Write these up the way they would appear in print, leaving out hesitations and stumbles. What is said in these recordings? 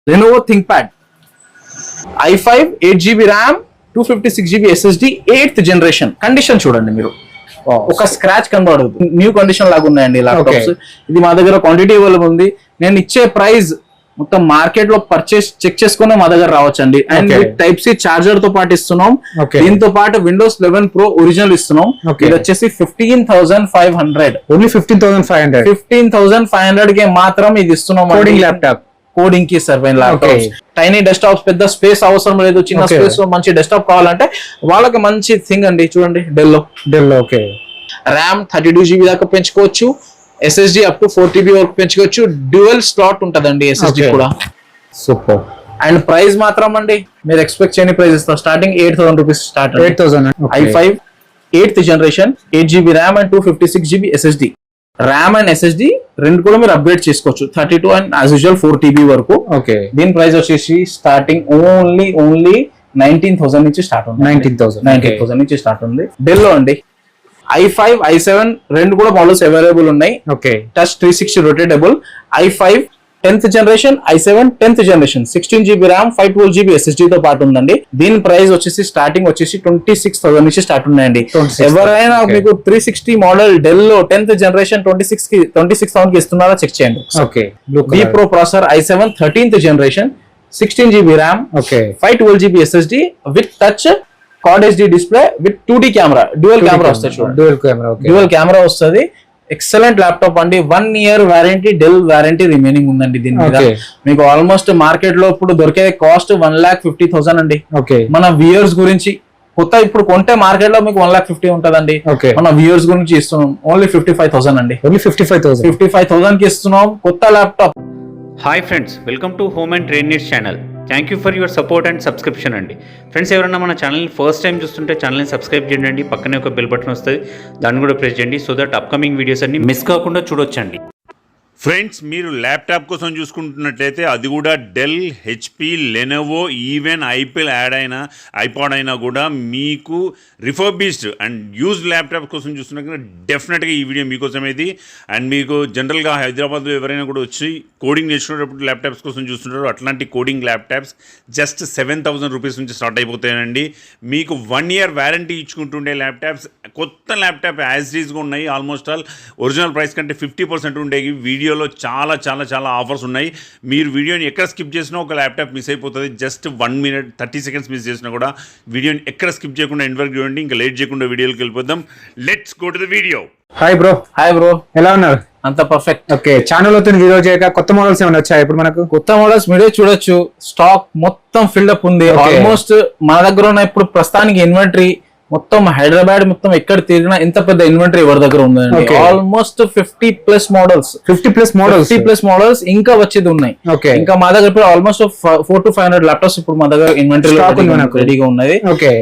Lenovo ThinkPad i5 8GB RAM 256GB SSD 8th generation. Condition చూడండి మీరు, ఒక scratch కనబడదు, న్యూ కండిషన్ లాగా ఉన్నాయండి ల్యాప్టాప్స్. ఇది మా దగ్గర క్వాంటిటీ అవైలబుల్ ఉంది. నేను ఇచ్చే ప్రైస్ మొత్తం మార్కెట్ లో పర్చేస్ చెక్ చేసుకునే మా దగ్గర రావచ్చండి. అండ్ టైప్ సి చార్జర్ తో పాటు ఇస్తున్నాం. దీంతో పాటు విండోస్ 11 Pro ఒరిజినల్ ఇస్తున్నాం. ఇది వచ్చేసి 15,500, ఓన్లీ 15,500 కి మాత్రం ఇది ఇస్తున్నాం. కోడింగ్ ల్యాప్టాప్, కోడింగ్ కి సర్వైన్ ల్యాప్టాప్స్. టైనీ డెస్క్టాప్స్, పెద్ద స్పేస్ అవసరం లేదు. చిన్న స్పేస్ లో మంచి డెస్క్టాప్ కావాలంటే వాళ్ళకి మంచి థింగ్ అండి. చూడండి డెల్ ఓకే. ర్యామ్ 32GB దాకా పెంచుకోవచ్చు. SSD అప్ టు 4TB వరకు పెంచుకోవచ్చు. డ్యూయల్ స్లాట్ ఉంటదండి SSD కూడా. సూపర్. అండ్ ప్రైస్ మాత్రం అండి మీరు ఎక్స్పెక్ట్ చేయని ప్రైస్ ఇస్తాం. Starting 8,000 rupees start. 8,000. i5 8th generation 8GB RAM and 256GB SSD. RAM and SSD రెండు కూడా మీరు అప్గ్రేడ్ చేసుకోవచ్చు. 32 అండ్ యాజ్ యూజువల్ 4TB వరకు. ఓకే. దీని ప్రైస్ వచ్చేసి స్టార్టింగ్ ఓన్లీ 19,000 నుంచి స్టార్ట్ ఉంది. 19,000 నుంచి స్టార్ట్ ఉంది. డెల్ లో అండి i5 i7 రెండు కూడా మోడల్స్ అవైలబుల్ ఉన్నాయి. Okay. Touch 360 rotatable. i5 10th generation, i7 10th generation 16GB RAM 512GB SSD తో పాటు ఉందండి. దీని ప్రైస్ వచ్చేసి స్టార్టింగ్ వచ్చేసి 26,000 నుంచి స్టార్ట్ ఉన్నాయండి. ఎవరైనా మీకు 360 మోడల్ డెల్ లో 10th జనరేషన్ 26,000 కి ఇస్తున్నారా చెక్ చేయండి. Okay. B Pro processor i7 13th generation 16GB RAM 512GB SSD with touch Quad HD display with 2D camera, dual camera వస్తుంది. చూడండి డ్యూయల్ కెమెరా వస్తుంది. ఎక్సలెంట్ ల్యాప్టాప్ అండి. 1 year warranty, Dell warranty remaining ఉందండి దీని మీద. మీకు almost market లో ఇప్పుడు దొరికే కాస్ట్ 1,50,000 అండి. మన వ్యూయర్స్ గురించి కొత్త ఇప్పుడు కొంటే మార్కెట్ లో మీకు 1,50,000 ఉంటదండి. మన వ్యూయర్స్ గురించి ఇస్తున్నాం ఓన్లీ 55,000 అండి. 55,000 కి ఇస్తున్నాం కొత్త laptop. Hi friends, welcome to home and trade needs channel. Thank you for your support and subscription అండి. ఫ్రెండ్స్, ఎవరైనా మన ఛానల్ని ఫస్ట్ టైం చూస్తుంటే ఛానల్ని సబ్స్క్రైబ్ చేయండి. పక్కనే ఒక బెల్ బటన్ వస్తుంది, దాన్ని కూడా ప్రెస్ చేయండి. సో దట్ అప్కమింగ్ వీడియోస్ అన్ని మిస్ కాకుండా చూడొచ్చండి. ఫ్రెండ్స్, మీరు ల్యాప్టాప్ కోసం చూసుకుంటున్నట్లయితే అది కూడా Dell, HP, Lenovo, even iPad అయినా కూడా మీకు రిఫర్బిష్డ్ అండ్ యూజ్డ్ ల్యాప్టాప్ కోసం చూస్తున్నా డెఫినెట్గా ఈ వీడియో మీకోసమేది. అండ్ మీకు జనరల్గా హైదరాబాద్లో ఎవరైనా కూడా వచ్చి కోడింగ్ నేర్చుకునేటప్పుడు ల్యాప్టాప్స్ కోసం చూస్తుంటారు. అట్లాంటి కోడింగ్ ల్యాప్టాప్స్ జస్ట్ 7,000 రూపీస్ నుంచి స్టార్ట్ అయిపోతాయండి. మీకు 1 year వారంటీ ఇచ్చుకుంటుండే ల్యాప్టాప్స్, కొత్త ల్యాప్టాప్ యాజ్ ఈజ్గా ఉన్నాయి. ఆల్మోస్ట్ ఆల్ ఒరిజినల్ ప్రైస్ కంటే 50% ఉండేవి. వీడియోలో చాలా చాలా చాలా ఆఫర్స్ ఉన్నాయి. మీరు వీడియోని ఎక్కడ స్కిప్ చేసినా ఒక ల్యాప్టాప్ మిస్ అయిపోతుంది. జస్ట్ 1 minute 30 seconds మిస్ చేసినా కూడా వీడియోని ఎక్కడ స్కిప్ చేయకుండా ఎండ్ వరకు చూడండి. ఇంకా లేట్ చేయకుండా వీడియోకి వెళ్ళిపోదాం. Let's go to the video. Hi bro, ఎలా ఉన్నారు? అంత పర్ఫెక్ట్. ఓకే. ఛానల్ అవుతుంది వీడియో చేయక కొత్త మోడల్స్ ఏమైనా వచ్చాయి ఇప్పుడు మనకు? కొత్త మోడల్స్ మీరే చూడొచ్చు. స్టాక్ మొత్తం ఫిల్డప్ ఉంది. ఆల్మోస్ట్ మన దగ్గర ఉన్న ఇప్పుడు ప్రస్తుతానికి ఇన్వెంటరీ మొత్తం హైదరాబాద్ మొత్తం ఎక్కడ తిరిగినా ఎంత పెద్ద ఇన్వెంటరీ ఎవరి దగ్గర ఉందండి. ఆల్మోస్ట్ 50+ మోడల్స్ ఇంకా వచ్చేది ఉన్నాయి. ఇంకా మా దగ్గర ఇప్పుడు ఆల్మోస్ట్ 400 to 500 ల్యాప్టాప్స్ ఇప్పుడు మా దగ్గర ఇన్వెంటరీ రెడీగా ఉన్నది.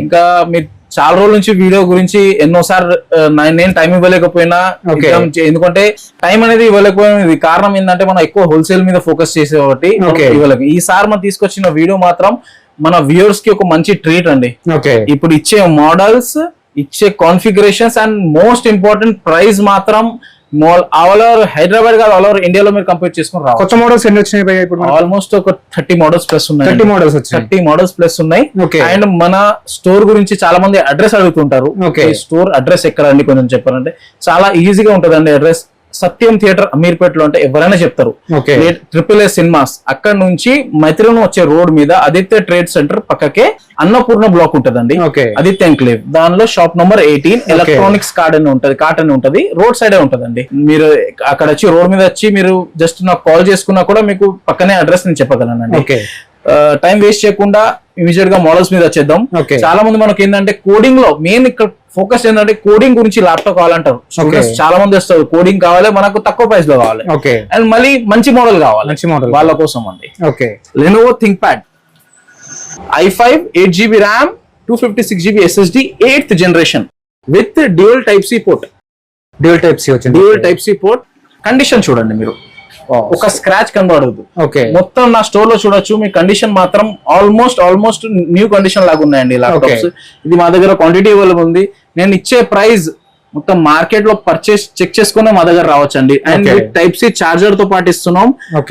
ఇంకా మీరు చాలా రోజుల నుంచి వీడియో గురించి ఎన్నోసార్లు నేను టైం ఇవ్వలేకపోయినా, ఎందుకంటే టైం అనేది ఇవ్వలేకపోయినది కారణం ఏంటంటే మనం ఎక్కువ హోల్సేల్ మీద ఫోకస్ చేసే కాబట్టి ఇవ్వలేక. ఈసారి మనం తీసుకొచ్చిన వీడియో మాత్రం మన వ్యూయర్స్ కి ఒక మంచి ట్రీట్ అండి. ఇప్పుడు ఇచ్చే మోడల్స్, ఇచ్చే configurations and most important price మాత్రం ఆల్ ఓవర్ హైదరాబాద్ కాదు, ఆల్ ఓవర్ ఇండియాలో మీరు కంపేర్ చేసుకుని రావాలి. కొత్త మోడల్స్ ఎన్ని వచ్చినాయి ఇప్పుడు? ఆల్మోస్ట్ ఒక 30 మోడల్స్ ప్లస్ ఉన్నాయి. 30 మోడల్స్ ప్లస్ ఉన్నాయి. అండ్ మన స్టోర్ గురించి చాలా మంది అడ్రస్ అడుగుతుంటారు. స్టోర్ అడ్రస్ ఎక్కడ అండి కొంచెం చెప్పారంటే చాలా ఈజీగా ఉంటదండి. అడ్రస్ సత్యం థియేటర్ అమీర్పేటలో అంటే ఎవరైనా చెప్తారు. AAA సినిమాస్ అక్కడ నుంచి మైత్రిలో వచ్చే రోడ్ మీద ఆదిత్య ట్రేడ్ సెంటర్ పక్కకే అన్నపూర్ణ బ్లాక్ ఉంటదండి. ఆదిత్య ఎన్క్లేవ్, దానిలో షాప్ నంబర్ 18 ఎలక్ట్రానిక్స్ కార్ట్ అని ఉంటది. రోడ్ సైడే ఉంటదండి. మీరు అక్కడ వచ్చి రోడ్ మీద వచ్చి మీరు జస్ట్ నాకు కాల్ చేసుకున్నా కూడా మీకు పక్కనే అడ్రస్ నేను చెప్పగలనండి. టైం వేస్ట్ చేయకుండా ఇమీడియట్ గా మోడల్స్ మీద వచ్చేద్దాం. చాలా మంది మనకి ఏంటంటే కోడింగ్ లో మెయిన్ ఇక్కడ ఫోకస్ ఏంటంటే కోడింగ్ గురించి ల్యాప్టాప్ కావాలంటారు. చాలా మంది వస్తారు, కోడింగ్ కావాలి మనకు తక్కువ ప్రైస్ లో కావాలి అండ్ మళ్ళీ మంచి మోడల్ కావాలి, వాళ్ళ కోసం అండి. Lenovo ThinkPad i5 8GB RAM 256GB SSD 8th generation with dual type C port. Condition చూడండి మీరు, ఒక స్క్రాచ్ కనబడదు. మొత్తం నా స్టోర్ లో చూడొచ్చు. మీ కండిషన్ మాత్రం ఆల్మోస్ట్ న్యూ కండిషన్ లాగా ఉన్నాయండి ల్యాప్టాప్స్. ఇది మా దగ్గర క్వాంటిటీ అవైలబుల్ ఉంది. నేను ఇచ్చే ప్రైస్ మొత్తం మార్కెట్ లో పర్చేస్ చెక్ చేసుకునే మా దగ్గర రావచ్చండి. అండ్ టైప్ సి చార్జర్ తో పాటు ఇస్తున్నాం.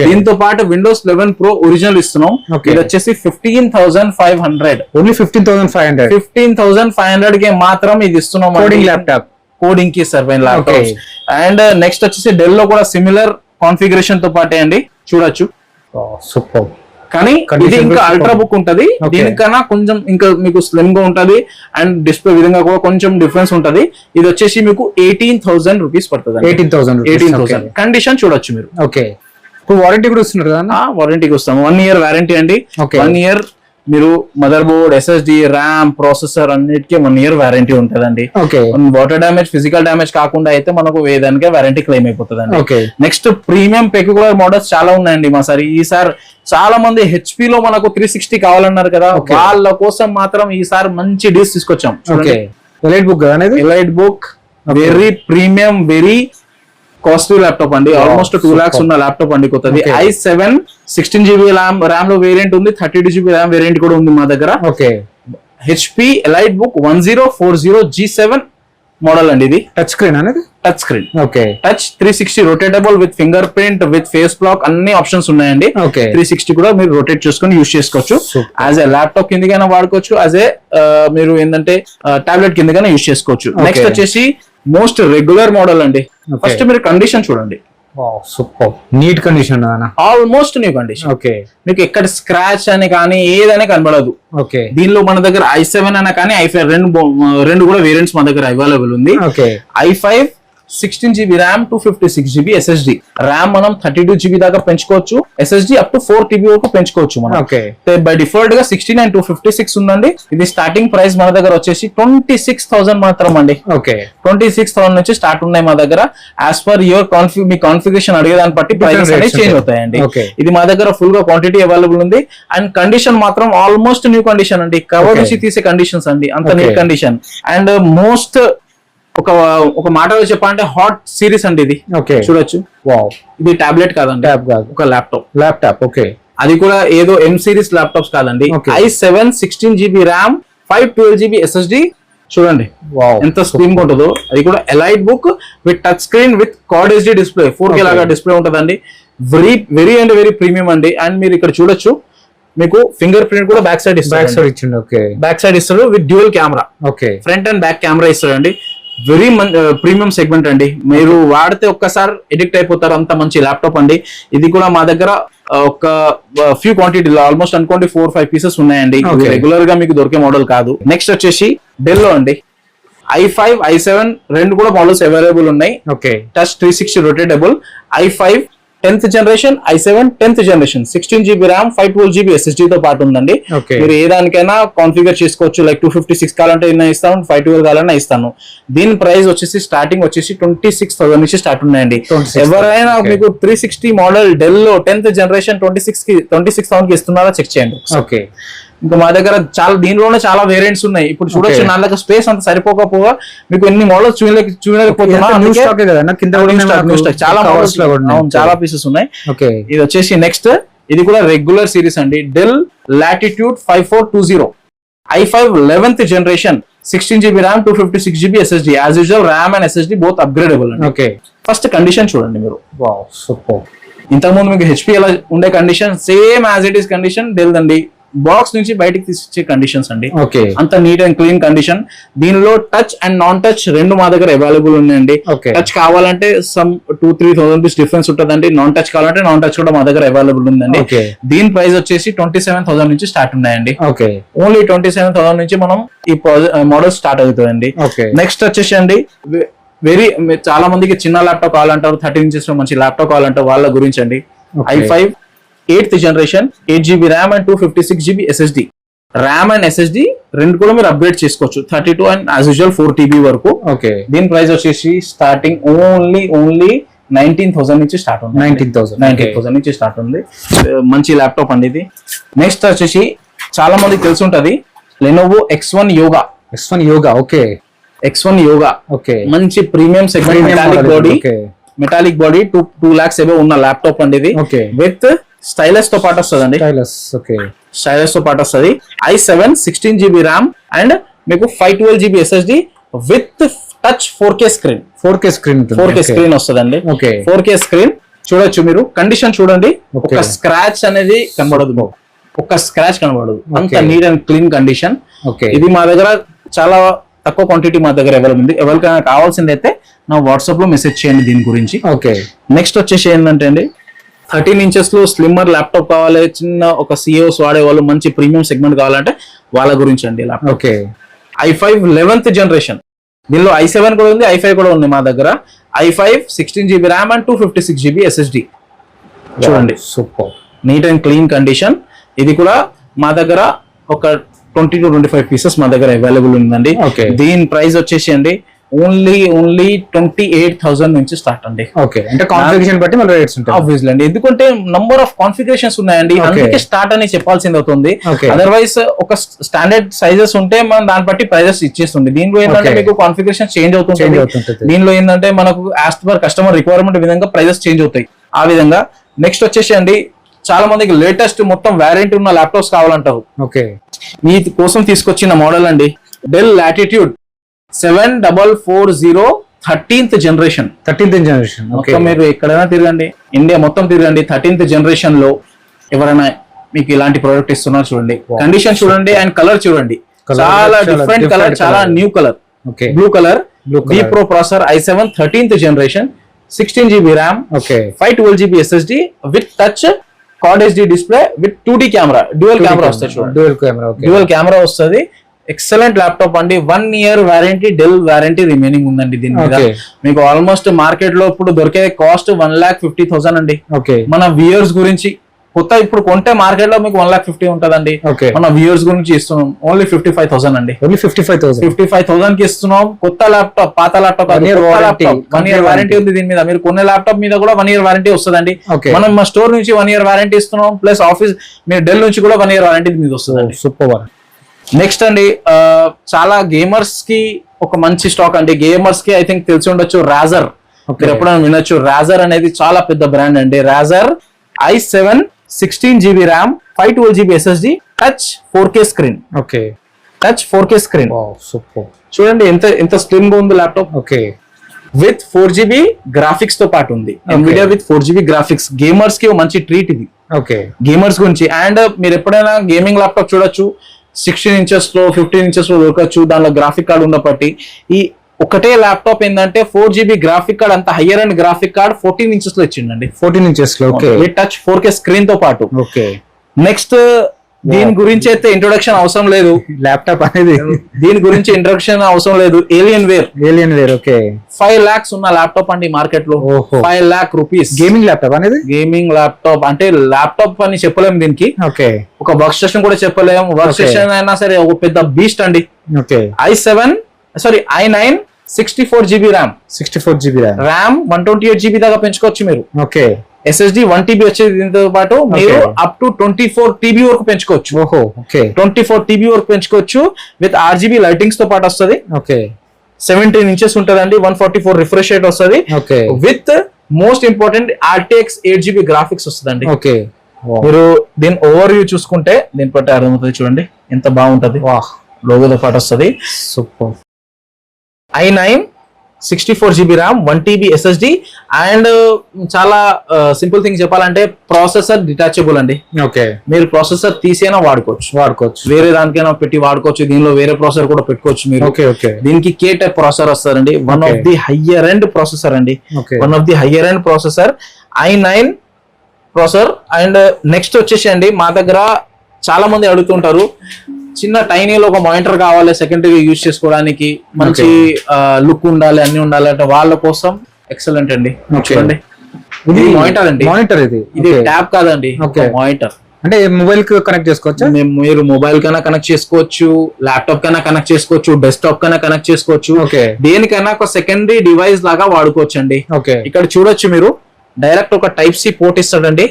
దీంతో పాటు విండోస్ 11 Pro ఒరిజినల్ ఇస్తున్నాం. ఇది వచ్చేసి 15,500. ఓన్లీ 15,500. 15,500 కి మాత్రం ఇది ఇస్తున్నాం. కోడింగ్ ల్యాప్టాప్, కోడింగ్ కి సర్వైన్ ల్యాప్టాప్. అండ్ నెక్స్ట్ వచ్చేసి డెల్ లో కూడా సిమిలర్ కాన్ఫిగరేషన్ తో పాటే అండి, చూడొచ్చు. సూపర్. కానీ ఇది ఇంకా అల్ట్రా బుక్ ఉంటది, దీనికన్నా కొంచెం ఇంకా మీకు స్లిమ్ గా ఉంటది అండ్ డిస్ప్లే విధంగా కూడా కొంచెం డిఫరెన్స్ ఉంటది. ఇది వచ్చేసి మీకు 18,000 రూపీస్ పడుతుంది. 18,000 కండిషన్ చూడొచ్చు మీరు. ఓకే, ఇప్పుడు వారంటీ కూడా ఇస్తున్నారు కదా? వారంటీకి వస్తాము. 1 year వారంటీ అండి. 1 year మీరు mother board, SSD, RAM, processor అన్నిటికీ 1 year వారంటీ ఉంటదండి. వాటర్ డ్యామేజ్, ఫిజికల్ డ్యామేజ్ కాకుండా అయితే మనకు వేదానికే వారంటీ క్లెయిమ్ అయిపోతుంది. నెక్స్ట్ ప్రీమియం పెక్యులర్ మోడల్స్ చాలా ఉన్నాయండి మా సార్. ఈసారి చాలా మంది హెచ్పి లో మనకు 360 కావాలన్నారు కదా, వాళ్ళ కోసం మాత్రం ఈసారి మంచి డీల్స్ తీసుకొచ్చాం. Elite book elite book very premium, very costly laptop అండి. ఆల్మోస్ట్ 2 lakhs ఉన్న ల్యాప్టాప్ అండి. కొత్తది i7 16GB ర్యామ్ లో వేరియంట్ ఉంది, 32GB ర్యామ్ వేరియంట్ కూడా ఉంది మా దగ్గర. HP elite book 1040G7 model అండి. ఇది టచ్ స్క్రీన్ అనేది, touch screen. Touch 360 rotatable with finger print, with face block, అన్ని ఆప్షన్స్ ఉన్నాయండి. 360 కూడా మీరు రొటేట్ చేసుకుని యూజ్ చేసుకోవచ్చు. యాజ్ ఏ ల్యాప్టాప్ కిందకైనా వాడుకోవచ్చు, యాజ్ ఏ మీరు ఏంటంటే టాబ్లెట్ కిందకైనా యూజ్ చేసుకోవచ్చు. నెక్స్ట్ వచ్చేసి మోస్ట్ రెగ్యులర్ మోడల్ అండి. ఫస్ట్ మీరు కండిషన్ చూడండి. Super neat condition, almost new condition. మీకు ఎక్కడ స్క్రాచ్ అని కానీ ఏదైనా కనబడదు. దీనిలో మన దగ్గర i7 అయినా కానీ i5 రెండు కూడా వేరియంట్స్ మన దగ్గర అవైలబుల్ ఉంది. i5 16GB RAM, 256GB SSD. RAM మనం 32GB దాకా పెంచుకోవచ్చు, SSD అప్ టు 4TB వరకు పెంచుకోవచ్చు మనం. బై డిఫాల్ట్ గా 16 and 256 ఉందండి. ఇది స్టార్టింగ్ ప్రైస్ మన దగ్గర వచ్చేసి 26,000 మాత్రం అండి. 26,000 నుంచి స్టార్ట్ ఉన్నాయి మా దగ్గర. As per your me configuration అడిగేదాన్ని బట్టి ప్రైసెస్ అనేవి చేంజ్ అవుతాయండి. ఇది మా దగ్గర ఫుల్ గా క్వాంటిటీ అవైలబుల్ ఉంది. అండ్ కండిషన్ మాత్రం ఆల్మోస్ట్ న్యూ కండిషన్ అండి. కవర్ నుంచి తీసే కండిషన్స్ అండి, అంత న్యూ కండిషన్. అండ్ మోస్ట్ ఒక మాటలో చెప్పాలంటే హాట్ సిరీస్ అండి ఇది. చూడొచ్చు, ఇది టాబ్లెట్ కాదండి, ఒక ల్యాప్టాప్. అది కూడా ఏదో M సిరీస్ ల్యాప్టాప్స్ కాదండి. i7 16GB RAM, 512GB SSD. చూడండి ఎంత స్క్రీన్ ఉంటుందో. అది కూడా EliteBook with touch screen with quad HD display, 4K లాగా డిస్ప్లే ఉంటుందండి. వెరీ అండ్ వెరీ ప్రీమియం అండి. అండ్ మీరు ఇక్కడ చూడొచ్చు, మీకు ఫింగర్ ప్రింట్ కూడా బ్యాక్ సైడ్ ఇస్తాడు with dual camera. Front and back camera ఇస్తాడండి. వెరీ ప్రీమియం సెగ్మెంట్ అండి. మీరు వాడితే ఒక్కసారి ఎడిక్ట్ అయిపోతారు, అంత మంచి ల్యాప్టాప్ అండి. ఇది కూడా మా దగ్గర ఒక ఫ్యూ క్వాంటిటీలో ఆల్మోస్ట్ అనుకోండి 4-5 పీసెస్ ఉన్నాయండి. రెగ్యులర్ గా మీకు దొరికే మోడల్ కాదు. నెక్స్ట్ వచ్చేసి డెల్ లో అండి, i5 i7 రెండు కూడా మోడల్స్ అవైలబుల్ ఉన్నాయి. Touch 360 rotatable. i5 10th generation, i7 10th generation, 16GB RAM, 512GB SSD తో పాటు ఉందండి. మీరు ఏ దానికైనా కాన్ఫిగర్ చేసుకోవచ్చు. లైక్ 256 కావాలంటే ఇస్తాను, 512 కావాలన్నా ఇస్తాను. దీని ప్రైస్ వచ్చేసి స్టార్టింగ్ వచ్చేసి 26,000 నుంచి స్టార్ట్ ఉన్నాయండి. ఎవరైనా మీకు 360 మోడల్ డెల్ లో 10th generation 26,000 కి ఇస్తున్నారా చెక్ చేయండి. ఇంకా మా దగ్గర చాలా దీనిలోనే చాలా వేరియంట్స్ ఉన్నాయి. ఇప్పుడు చూడొచ్చు, నా దగ్గర స్పేస్ అంత సరిపోకపోగా మీకు ఎన్ని మోడల్స్ చూడలేకపోతున్నా. చాలా పీసెస్ ఉన్నాయి. ఇది వచ్చేసి నెక్స్ట్, ఇది కూడా రెగ్యులర్ సిరీస్ అండి. Dell Latitude 5420, i5 11th generation, 16GB RAM, 256GB SSD. As usual RAM and SSD both upgradable అండి. ఫస్ట్ కండిషన్ చూడండి మీరు. ఇంతకుముందు మీకు హెచ్పి ఎలా ఉండే condition, same as it is condition Dell అండి. బాక్స్ నుంచి బయటకి తీసుకొచ్చే కండిషన్స్ అండి. అంత నీట్ అండ్ క్లీన్ కండిషన్. దీనిలో టచ్ అండ్ నాన్ టచ్ రెండు మా దగ్గర అవైలబుల్ ఉన్నాయండి. టచ్ కావాలంటే సమ్ 2-3,000 రూపీస్ డిఫరెన్స్ ఉంటుందండి. నాన్ టచ్ కావాలంటే నాన్ టచ్ కూడా మా దగ్గర అవైలబుల్ ఉందండి. దీని ప్రైస్ వచ్చేసి 27,000 నుంచి స్టార్ట్ ఉన్నాయండి. ఓన్లీ 27,000 నుంచి మనం ఈ మోడల్ స్టార్ట్ అవుతాయండి. నెక్స్ట్ వచ్చేసి అండి, చాలా మందికి చిన్న ల్యాప్టాప్ కావాలంటారు, 13 inches లో మంచి ల్యాప్టాప్ కావాలంటారు, వాళ్ళ గురించి అండి. i5 8th generation, 8GB RAM and 256GB SSD. RAM and SSD రెండు కూడా మీరు అప్గ్రేడ్ చేసుకోవచ్చు, 32 అండ్ యాజ్ యూజువల్ 4TB వరకు. దీని ప్రైస్ వచ్చేసి స్టార్టింగ్ ఓన్లీ 19,000 నుంచి స్టార్ట్ ఉంది. 19,000 నుంచి స్టార్ట్ ఉంది. మంచి ల్యాప్టాప్ అండి ఇది. నెక్స్ట్ వచ్చేసి చాలా మందికి తెలిసి ఉంటది, Lenovo X1 Yoga. X1 Yoga మంచి premium segment, metallic body 2 lakhs above ఉన్న ల్యాప్టాప్ అండి ఇది. విత్ స్టైలస్ తో పాటు వస్తుందండి. స్టైలస్ తో పాటు వస్తుంది. i7 16GB ర్యామ్ అండ్ మీకు 512GB SSD with touch 4K screen 4K screen 4K screen వస్తుందండి. ఓకే 4K స్క్రీన్ చూడొచ్చు మీరు. కండిషన్ చూడండి, ఒక స్క్రాచ్ అనేది కనబడదు, ఒక స్క్రాచ్ కనబడదు, అంత నీట్ అండ్ క్లీన్ కండిషన్. ఇది మా దగ్గర చాలా తక్కువ క్వాంటిటీ మా దగ్గర అవైలబుల్ ఉంది. ఎవరికైనా కావాల్సింది అయితే నా వాట్సాప్ లో మెసేజ్ చేయండి దీని గురించి. నెక్స్ట్ వచ్చేసి ఏంటంటే అండి 13 inches లో స్లిమ్మర్ ల్యాప్టాప్ కావాలి, చిన్న ఒక CEOs వాడే వాళ్ళు, మంచి ప్రీమియం సెగ్మెంట్ కావాలంటే వాళ్ళ గురించి అండి ల్యాప్టాప్. i5 11th జనరేషన్, దీనిలో i7 కూడా ఉంది, i5 కూడా ఉంది మా దగ్గర. i5 16GB RAM and 256GB SSD. చూడండి super neat and clean condition. ఇది కూడా మా దగ్గర ఒక 20 to 25 పీసెస్ మా దగ్గర అవైలబుల్ ఉందండి. దీని ప్రైస్ వచ్చేసి అండి ఓన్లీ 28,000 నుంచి స్టార్ట్ అండి. అంటే కాన్ఫిగరేషన్ బట్టి మన రేట్స్ ఉంటాయి ఆబ్వియస్లీ అండి, ఎందుకంటే నంబర్ ఆఫ్ కాన్ఫిగరేషన్స్ ఉన్నాయండి, అందుకే స్టార్ట్ అని చెప్పాల్సింది అవుతుంది. అదర్వైజ్ ఒక స్టాండర్డ్ సైజెస్ ఉంటే మనం దాన్ని బట్టి ప్రైజెస్ ఇచ్చేస్తుంది. దీనిలో ఏంటంటే మీకు కాన్ఫిగరేషన్ చేంజ్ అవుతుంది. దీనిలో ఏంటంటే మనకు యాజ్ పర్ కస్టమర్ రిక్వైర్మెంట్ విధంగా ప్రైజెస్ చేంజ్ అవుతాయి ఆ విధంగా. నెక్స్ట్ వచ్చేసి అండి చాలా మందికి లేటెస్ట్ మొత్తం వారంటీ ఉన్న ల్యాప్టాప్స్ కావాలంటారు. మీ కోసం తీసుకొచ్చిన మోడల్ అండి డెల్ లాటిట్యూడ్ 7440 13th జనరేషన్. మొత్తం మీరు ఎక్కడైనా తిరగండి, ఇండియా మొత్తం తిరగండి, 13th జనరేషన్ లో ఎవరైనా మీకు ఇలాంటి ప్రోడక్ట్ ఇస్తున్నారు చూడండి. కండిషన్ చూడండి అండ్ కలర్ చూడండి, చాలా డిఫరెంట్ కలర్, చాలా new colour, blue colour. B pro processor i7 13th generation, 16GB RAM, 512GB SSD with touch quad HD display with 2D camera, dual camera వస్తుంది చూడండి, డ్యూయల్ కెమెరా వస్తుంది. Excellent laptop అండి. 1 year warranty, Dell warranty remaining ఉందండి దీని మీద. మీకు almost market లో ఇప్పుడు దొరికే కాస్ట్ 1,50,000 అండి. మన వ్యూయర్స్ గురించి కొత్త ఇప్పుడు కొంటే మార్కెట్ లో మీకు 1,50,000 ఉంటదండి. మన వ్యూయర్స్ గురించి ఇస్తున్నాం ఓన్లీ 55,000 అండి. 55,000 కి ఇస్తున్నాం. కొత్త ల్యాప్టాప్, పాత ల్యాప్టాప్ 1 year వారంటీ ఉంది దీని మీద. మీరు కొన్న ల్యాప్టాప్ మీద కూడా 1 year వారంటీ వస్తుందండి. మనం మా స్టోర్ నుంచి 1 year వారంటీ ఇస్తున్నాం, ప్లస్ ఆఫీస్ మీరు డెల్ నుంచి కూడా 1 year వారంటీ మీద వస్తుంది. సూపర్. నెక్స్ట్ అండి చాలా గేమర్స్ కి ఒక మంచి స్టాక్ అండి. గేమర్స్ కి ఐ థింక్ తెలిసి ఉండొచ్చు రాజర్, మీరు ఎప్పుడైనా వినొచ్చు. రాజర్ అనేది చాలా పెద్ద బ్రాండ్ అండి. Roger i7 16GB RAM 512GB SSD touch 4K screen. Touch 4K screen. Super. చూడండి ఎంత స్లిమ్ గా ఉంది ల్యాప్టాప్. విత్ 4GB గ్రాఫిక్స్ తో పాటు ఉంది. NVIDIA with 4GB graphics. Gamers కి మంచి ట్రీట్ ఇది. గేమర్స్ గురించి. అండ్ మీరు ఎప్పుడైనా గేమింగ్ ల్యాప్టాప్ చూడొచ్చు, 16 inches లో 15 inches లో దొరకచ్చు. దానిలో గ్రాఫిక్ కార్డ్ ఉండబట్టి ఈ ఒకటే ల్యాప్టాప్ ఏంటంటే 4GB గ్రాఫిక్ కార్డ్, అంత higher and graphic card 14 inches లో ఇచ్చిండండి. 14 inches లో టచ్ 4K స్క్రీన్ తో పాటు. నెక్స్ట్ దీని గురించి అయితే ఇంట్రొడక్షన్ అవసరం లేదు. ల్యాప్టాప్ అనేది దీని గురించి ఇంట్రొడక్షన్ అవసరం లేదు. ఏలియన్ వేర్ 5 lakhs ఉన్న ల్యాప్టాప్ అండి మార్కెట్ లో. 5 lakh rupees. గేమింగ్ ల్యాప్టాప్ అనేది, గేమింగ్ ల్యాప్టాప్ అంటే ల్యాప్టాప్ అని చెప్పలేము దీనికి. ఒక వర్క్ స్టేషన్ కూడా చెప్పలేము. వర్క్ స్టేషన్ అయినా సరే ఒక పెద్ద బీస్ట్ అండి. i9 64GB RAM, 64GB RAM 128GB దాకా పెంచుకోవచ్చు మీరు. SSD 1TB వచ్చేది. దీంతో పాటు మీరు అప్ టు 24TB వరకు పెంచుకోవచ్చు. 24TB వరకు పెంచుకోవచ్చు విత్ RGB లైటింగ్స్ తో పాటు వస్తుంది. 17 inches ఉంటదండి. 144 రిఫ్రెష్ రేట్ వస్తుంది with most important RTX 8GB graphics వస్తుందండి. మీరు దీని ఓవర్ వ్యూ చూసుకుంటే దీని బట్టి అర్థమవుతుంది. చూడండి ఎంత బాగుంటది, లోగోతో పాటు వస్తుంది. Super. i9 64GB RAM 1TB SSD and చాలా సింపుల్ థింగ్ చెప్పాలంటే ప్రాసెసర్ డిటాచబుల్ అండి. మీరు ప్రాసెసర్ తీసైనా వాడుకోవచ్చు, వేరే దానికైనా పెట్టి వాడుకోవచ్చు. దీనిలో వేరే ప్రాసెసర్ కూడా పెట్టుకోవచ్చు మీరు. దీనికి K టైప్ ప్రాసెసర్ వస్తారండి. One of the higher end processor అండి. One of the higher end processor i9 processor. And next వచ్చేసి అండి మా దగ్గర చాలా మంది అడుగుతుంటారు, చిన్న టైనీలో ఒక మానిటర్ కావాలి సెకండరీ యూజ్ చేసుకోవడానికి, మంచి లుక్ ఉండాలి, అన్ని ఉండాలి అంటే వాళ్ళ కోసం ఎక్సలెంట్ అండి. చూడండి ఇది మానిటర్ అండి. ఇది ట్యాబ్ కాదండి, మానిటర్. అంటే మొబైల్ కి కనెక్ట్ చేసుకోవచ్చు. మీరు మొబైల్ కైనా కనెక్ట్ చేసుకోవచ్చు, ల్యాప్టాప్ కైనా కనెక్ట్ చేసుకోవచ్చు, డెస్క్టాప్ కైనా కనెక్ట్ చేసుకోవచ్చు. దేనికైనా ఒక సెకండరీ డివైస్ లాగా వాడుకోవచ్చు అండి. ఇక్కడ చూడొచ్చు మీరు డైరెక్ట్ ఒక Type-C పోర్ట్ ఇస్తాడండి.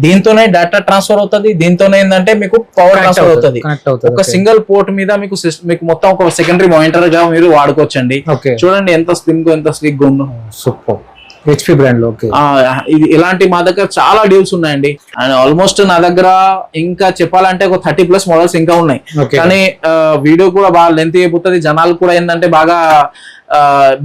దీంతోనే డేటా ట్రాన్స్ఫర్ అవుతుంది. దీంతోనే ఏంటంటే మీకు పవర్ ట్రాన్స్ఫర్ అవుతుంది. ఒక సింగిల్ పోర్ట్ మీద మీకు మొత్తం ఒక సెకండరీ మానిటర్ గా మీరు వాడుకోవచ్చు అండి. చూడండి ఎంత స్లిమ్ గా ఎంత స్లిక్ గా ఉందో. సూపర్. HP బ్రాండ్ లో ఇది ఇలాంటి మా దగ్గర చాలా డీల్స్ ఉన్నాయండి. అండ్ ఆల్మోస్ట్ నా దగ్గర ఇంకా చెప్పాలంటే ఒక 30+ మోడల్స్ ఇంకా ఉన్నాయి. కానీ వీడియో కూడా బాగా లెంత్ అయిపోతుంది. జనాలు కూడా ఏంటంటే బాగా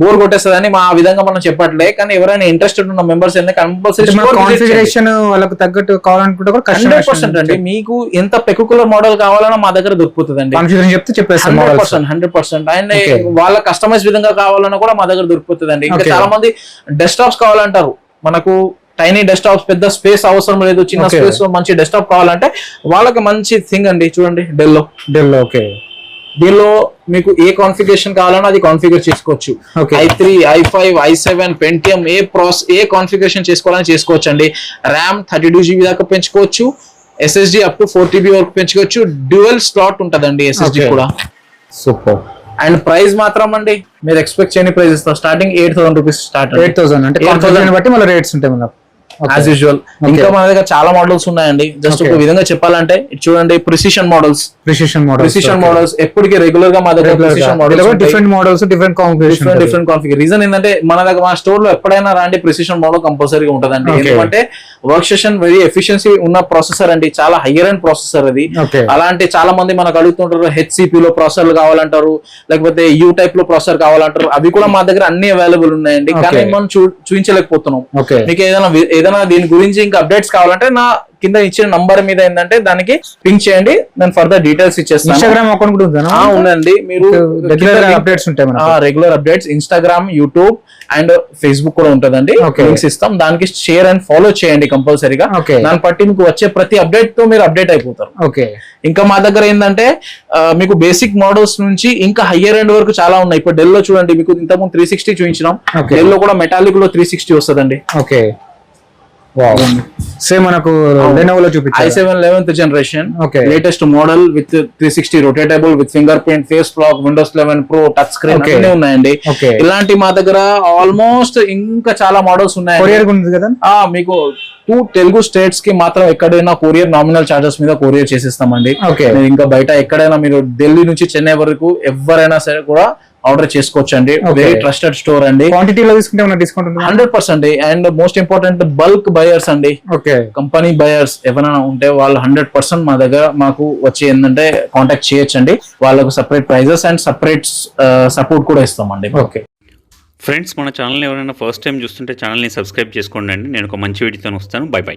బోర్ కొట్టేస్తుందని మా విధంగా మనం చెప్పట్లే, కానీ ఎవరైనా ఇంట్రెస్టెడ్ ఉన్న మెంబర్స్ కంపల్సరీ కాన్ఫిగరేషన్ వాళ్ళకి తగ్గట్టు కావాలనుకుంటే కూడా 100% అండి. మీకు ఎంత పెక్యులర్ మోడల్ కావాలన్నా మా దగ్గర దొరుకుతుందండి. కాన్ఫిగరేషన్ చెప్తే చెప్పేస్తాం 100%. అండ్ వాళ్ళ కస్టమైజ్ విధంగా కావాలన్నా కూడా మా దగ్గర దొరుకుతుందండి. ఇంకా చాలా మంది డెస్క్టాప్స్ కావాలంటారు, మనకు టైనీ డెస్క్టాప్స్, పెద్ద స్పేస్ అవసరం లేదు, చిన్న స్పేస్ మంచి డెస్క్టాప్ కావాలంటే వాళ్ళకి మంచి థింగ్ అండి. చూడండి డెల్ ఓకే, దీనిలో మీకు ఏ కాన్ఫిగరేషన్ కావాలన్నా అది కాన్ఫిగర్ చేసుకోవచ్చు. i3, i5, i7, Pentium ఏ కాన్ఫిగరేషన్ చేసుకోవాలని చేసుకోవచ్చు అండి. ర్యామ్ 32 GB దాకా పెంచుకోవచ్చు, SSD అప్ టు 4 TB వరకు పెంచుకోవచ్చు. డ్యూయల్ స్లాట్ ఉంటదండి SSD కూడా. సూపర్. అండ్ ప్రైస్ మాత్రం అండి మీరు ఎక్స్పెక్ట్ చేయని ప్రైస్ ఇస్తాం. Starting 8,000 rupees start. 8,000 అంటే కాన్ఫిగరేషన్ బట్టి మళ్ళీ రేట్స్ ఉంటాయి మనకు యాజ్ యూజువల్. ఇంకా మన దగ్గర చాలా మోడల్స్ ఉన్నాయండి. జస్ట్ ఒక విధంగా చెప్పాలంటే చూడండి, ప్రిసిషన్ మోడల్స్ ఎప్పటికీ రెగ్యులర్ గా మా దగ్గర different models different configure. Reason ఏంటంటే మన దగ్గర మా స్టోర్ లో ఎప్పుడైనా రాండి ప్రిసిషన్ మోడల్ కంపల్సరీగా ఉంటదండి. ఎందుకంటే వర్క్ సెషన్ వెరీ ఎఫిషియన్సీ ఉన్న ప్రాసెసర్ అండి, చాలా హైయర్ అండ్ ప్రాసెసర్ అది. అలాంటి చాలా మంది మనకు అడుగుతుంటారు, HCP లో ప్రాసెసర్లు కావాలంటారు, లేకపోతే U టైప్ లో ప్రాసెసర్ కావాలంటారు. అవి కూడా మా దగ్గర అన్ని అవైలబుల్ ఉన్నాయండి, కానీ మనం చూపించలేకపోతున్నాం. మీకు ఏదైనా దీని గురించి ఇంకా అప్డేట్స్ కావాలంటే నా కింద ఇచ్చిన నంబర్ మీద ఏంటంటే దానికి పింక్ చేయండి, నేను ఫర్దర్ డీటెయిల్స్ ఇచ్చేస్తాను. ఇన్స్టాగ్రామ్ అకౌంట్ కూడా ఉందండి, మీరు regular updates Instagram, YouTube and Facebook కూడా ఉంటదండి. లింక్స్ ఇస్తాం, దానికి షేర్ అండ్ ఫాలో చేయండి కంపల్సరీగా. దాన్ని బట్టి మీకు వచ్చే ప్రతి అప్డేట్ తో మీరు అప్డేట్ అయిపోతారు. ఇంకా మా దగ్గర ఏంటంటే మీకు బేసిక్ మోడల్స్ నుంచి ఇంకా హయ్యర్ ఎండ్ వరకు చాలా ఉన్నాయి. ఇప్పుడు డెల్ లో చూడండి, మీకు ఇంతకుముందు 360 చూపించినాం, డెల్ లో కూడా మెటాలిక్ లో 360 వస్తుందండి. సేమ్ మనకు లెనోవోలో చూపించారు. i7 11th generation latest model with 360 rotatable with finger print, face lock, Windows 11 Pro touch screen అన్ని ఉన్నాయండి. ఇలాంటి మా దగ్గర ఆల్మోస్ట్ ఇంకా చాలా మోడల్స్ ఉన్నాయి. కొరియర్ ఉంది కదా, మీకు 2 తెలుగు స్టేట్స్ కి మాత్రం ఎక్కడైనా కొరియర్ నామినల్ చార్జెస్ మీద కొరియర్ చేసిస్తామండి. ఇంకా బయట ఎక్కడైనా మీరు ఢిల్లీ నుంచి చెన్నై వరకు ఎవరైనా సరే కూడా ఆర్డర్ చేసుకోవచ్చు అండి. వెరీ ట్రస్టెడ్ స్టోర్ అండి. క్వాంటిటీలో తీసుకుంటే discount 100%. And most important bulk buyers అండి, కంపెనీ బయర్స్ ఎవరైనా ఉంటే వాళ్ళు 100% మా దగ్గర మాకు వచ్చి ఏంటంటే కాంటాక్ట్ చేయొచ్చండి. వాళ్ళకు separate prizes and separate support కూడా ఇస్తామండి. ఫ్రెండ్స్, మన ఛానల్ ఎవరైనా ఫస్ట్ టైం చూస్తుంటే ఛానల్ని సబ్స్క్రైబ్ చేసుకోండి అండి. నేను ఒక మంచి వీడియోతో వస్తాను. By by.